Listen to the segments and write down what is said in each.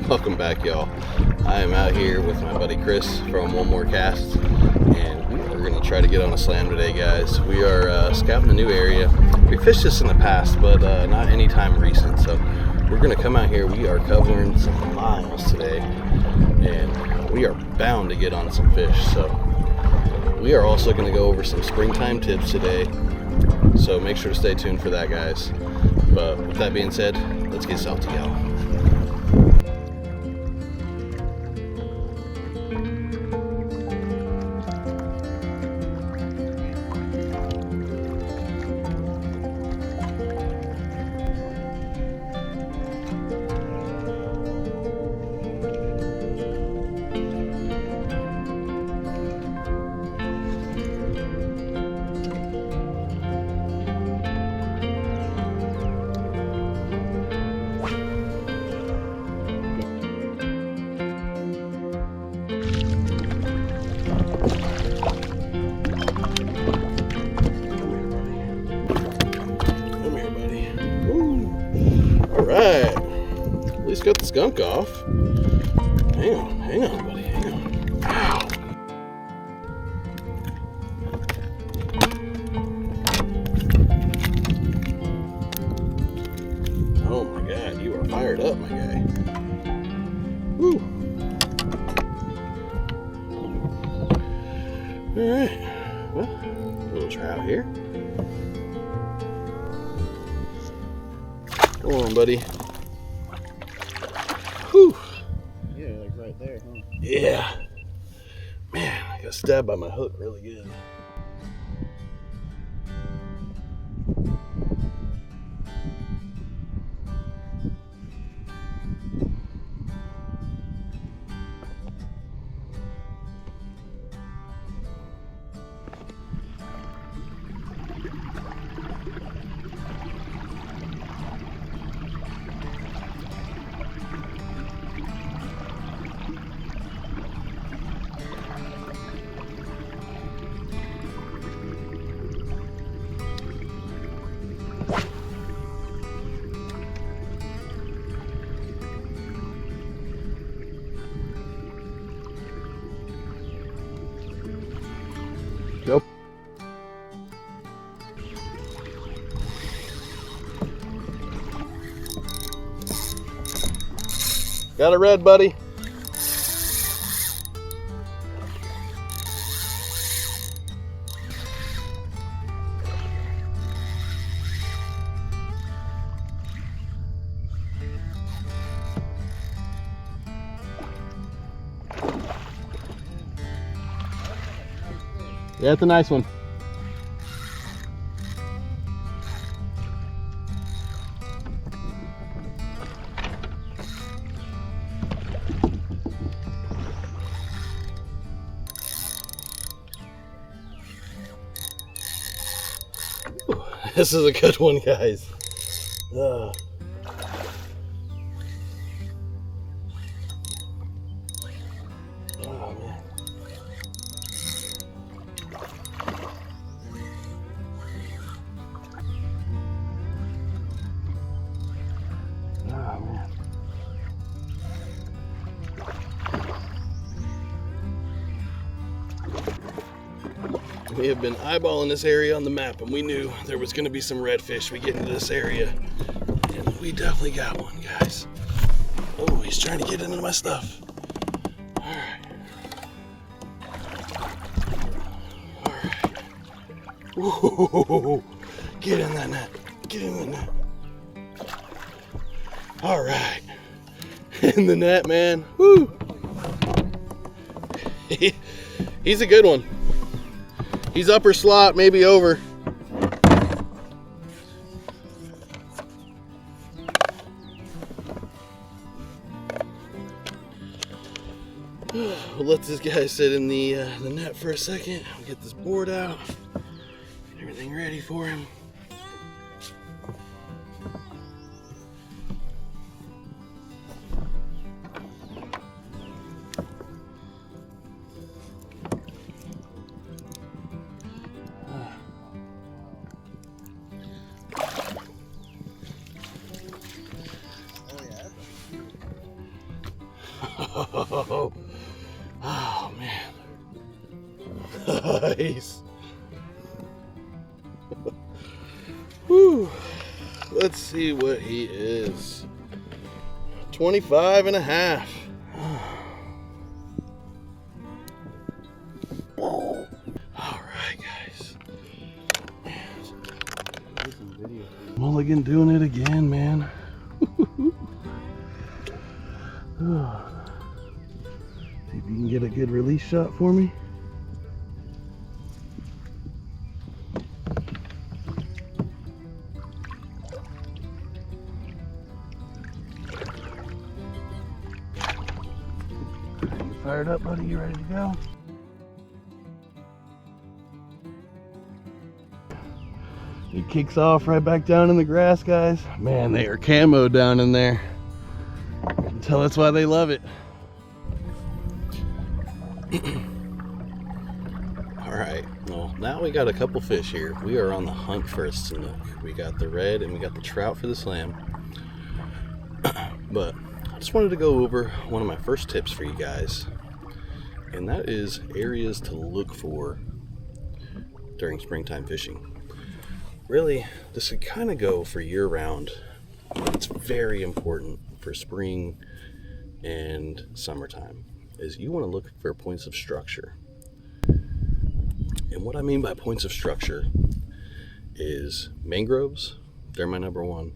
Welcome back, y'all. I am out here with my buddy Chris from One More Cast, and we are going to try to get on a slam today, guys. We are scouting a new area. We fished this in the past, but not anytime recent, so we're going to come out here. We are covering some miles today, and we are bound to get on some fish. So we are also going to go over some springtime tips today, so make sure to stay tuned for that, guys. But with that being said, let's get salty, y'all. Alright, at least got the skunk off. Hang on, buddy, hang on. Ow. Oh my God, you are fired up, my guy. Woo. Alright, well, a little trout here. Come on, buddy. Whew. Yeah, like right there, huh? Yeah. Man, I got stabbed by my hook really good. Go. Got a red, buddy. Yeah, it's a nice one. Ooh, this is a good one, guys. Oh, man. We have been eyeballing this area on the map, and we knew there was going to be some redfish. We get into this area, and we definitely got one, guys. Oh, he's trying to get into my stuff. All right. All right. Whoa, get in that net. Get in the net. All right. In the net, man. Woo. He's a good one. He's upper slot, maybe over. We'll let this guy sit in the net for a second. I'll get this board out. Get everything ready for him. Oh man. Nice. Whew. Let's see what he is. 25 and a half. All right, guys. Mulligan doing it again, man. See if you can get a good release shot for me. You fired up, buddy? You ready to go? He kicks off right back down in the grass, guys. Man, they are camo down in there. I can tell that's why they love it. All right, well, now we got a couple fish here. We are on the hunt for a snook. We got the red and we got the trout for the slam. But I just wanted to go over one of my first tips for you guys, and that is areas to look for during springtime fishing. Really, this could kind of go for year-round. It's very important for spring and summertime, is you want to look for points of structure. And what I mean by points of structure is mangroves. They're my number one.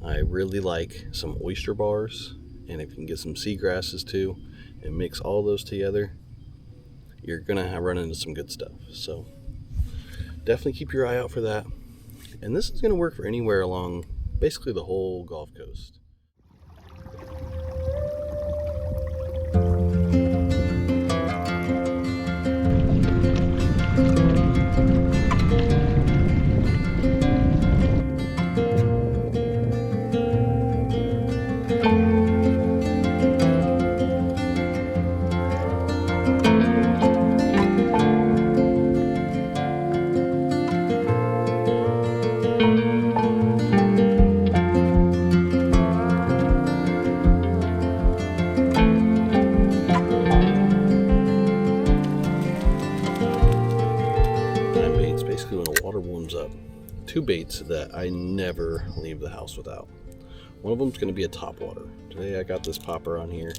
I really like some oyster bars, and if you can get some seagrasses too and mix all those together, you're gonna run into some good stuff. So definitely keep your eye out for that. And this is going to work for anywhere along basically the whole Gulf Coast. Two baits that I never leave the house without. One of them is going to be a topwater. Today I got this popper on here,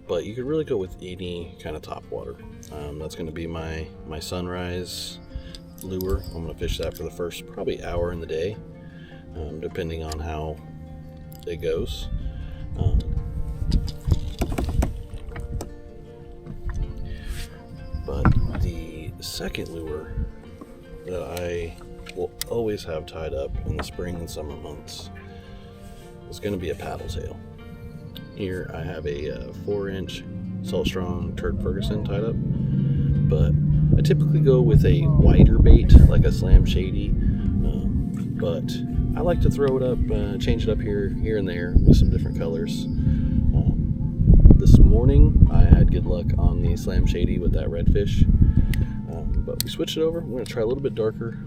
but you could really go with any kind of topwater. That's going to be my sunrise lure. I'm going to fish that for the first probably hour in the day, depending on how it goes. But the second lure that I will always have tied up in the spring and summer months is going to be a paddle tail. Here I have a 4-inch Salt Strong Turd Ferguson tied up, but I typically go with a wider bait like a Slam Shady, but I like to throw it up, change it up here and there with some different colors. This morning I had good luck on the Slam Shady with that Redfish, but we switched it over. We're going to try a little bit darker.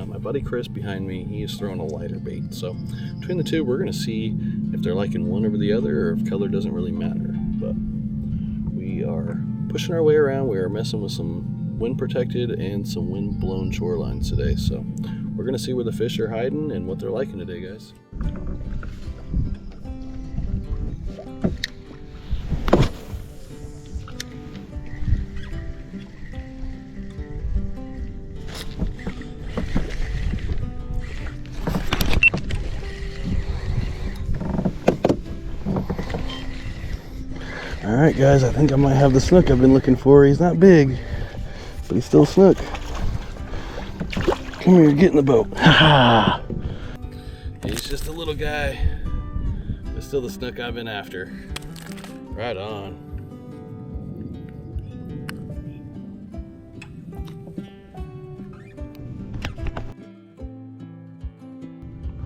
My buddy Chris behind me, he is throwing a lighter bait. So between the two, we're going to see if they're liking one over the other or if color doesn't really matter. But we are pushing our way around. We are messing with some wind protected and some wind blown shorelines today. So we're going to see where the fish are hiding and what they're liking today, guys. Alright guys, I think I might have the snook I've been looking for. He's not big, but he's still a snook. Come here, get in the boat. Ha! He's just a little guy, but still the snook I've been after. Right on.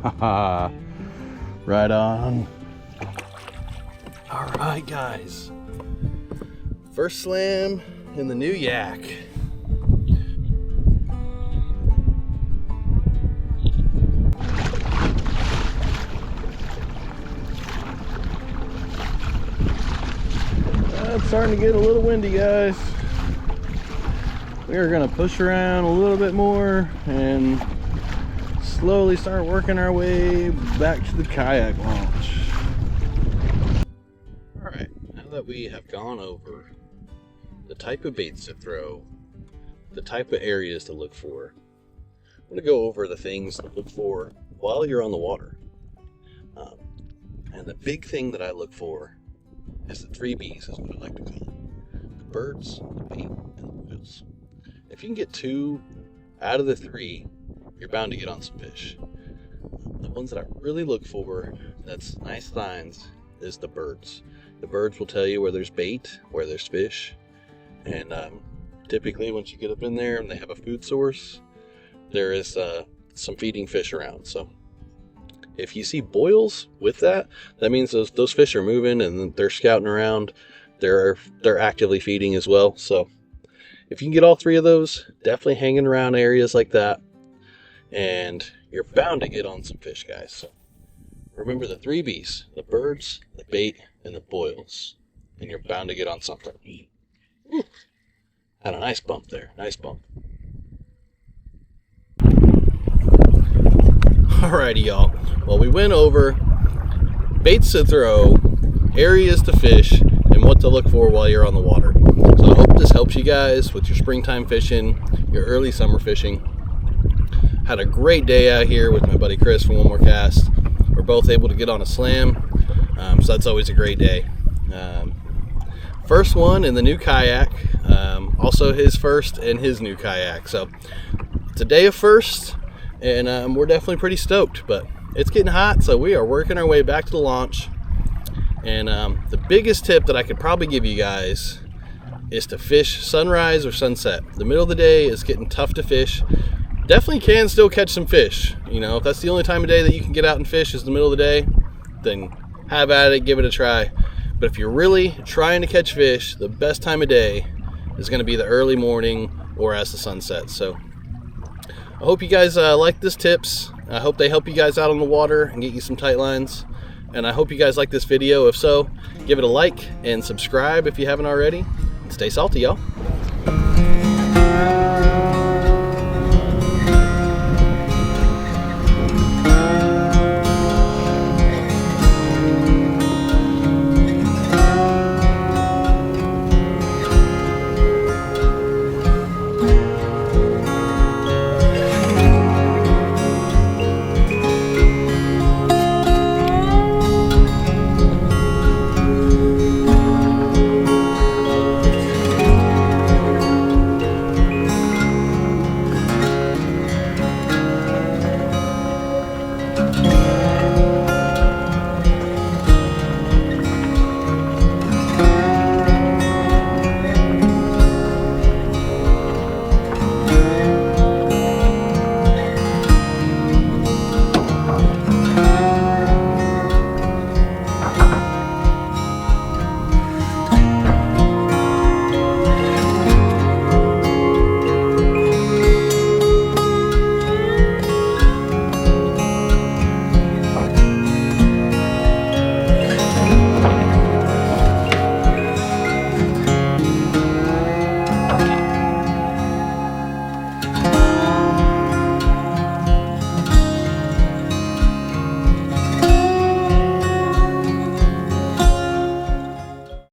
Haha. Right on. Alright guys, first slam in the new yak. It's starting to get a little windy, guys. We are gonna push around a little bit more and slowly start working our way back to the kayak launch. All right, now that we have gone over the type of baits to throw, the type of areas to look for, I'm gonna go over the things to look for while you're on the water. And the big thing that I look for is the 3 B's, is what I like to call them. The birds, the bait, and the boils. If you can get 2 out of the 3, you're bound to get on some fish. The ones that I really look for, that's nice signs, is the birds. The birds will tell you where there's bait, where there's fish. And typically once you get up in there and they have a food source, there is some feeding fish around. So if you see boils with that, that means those fish are moving and they're scouting around. They're actively feeding as well. So if you can get all 3 of those, definitely hanging around areas like that, and you're bound to get on some fish, guys. So remember the 3 B's: the birds, the bait, and the boils, and you're bound to get on something. Woo. Had a nice bump there. Nice bump. Alrighty, y'all. Well, we went over baits to throw, areas to fish, and what to look for while you're on the water. So I hope this helps you guys with your springtime fishing, your early summer fishing. Had a great day out here with my buddy Chris from One More Cast. We're both able to get on a slam, so that's always a great day. First one in the new kayak, also his first in his new kayak. So it's a day of first, and we're definitely pretty stoked, but it's getting hot, so we are working our way back to the launch. And the biggest tip that I could probably give you guys is to fish sunrise or sunset. The middle of the day is getting tough to fish. Definitely can still catch some fish. You know, if that's the only time of day that you can get out and fish is the middle of the day, then have at it, give it a try. But if you're really trying to catch fish, the best time of day is going to be the early morning or as the sun sets. So I hope you guys like these tips. I hope they help you guys out on the water and get you some tight lines. And I hope you guys like this video. If so, give it a like and subscribe if you haven't already. And stay salty, y'all.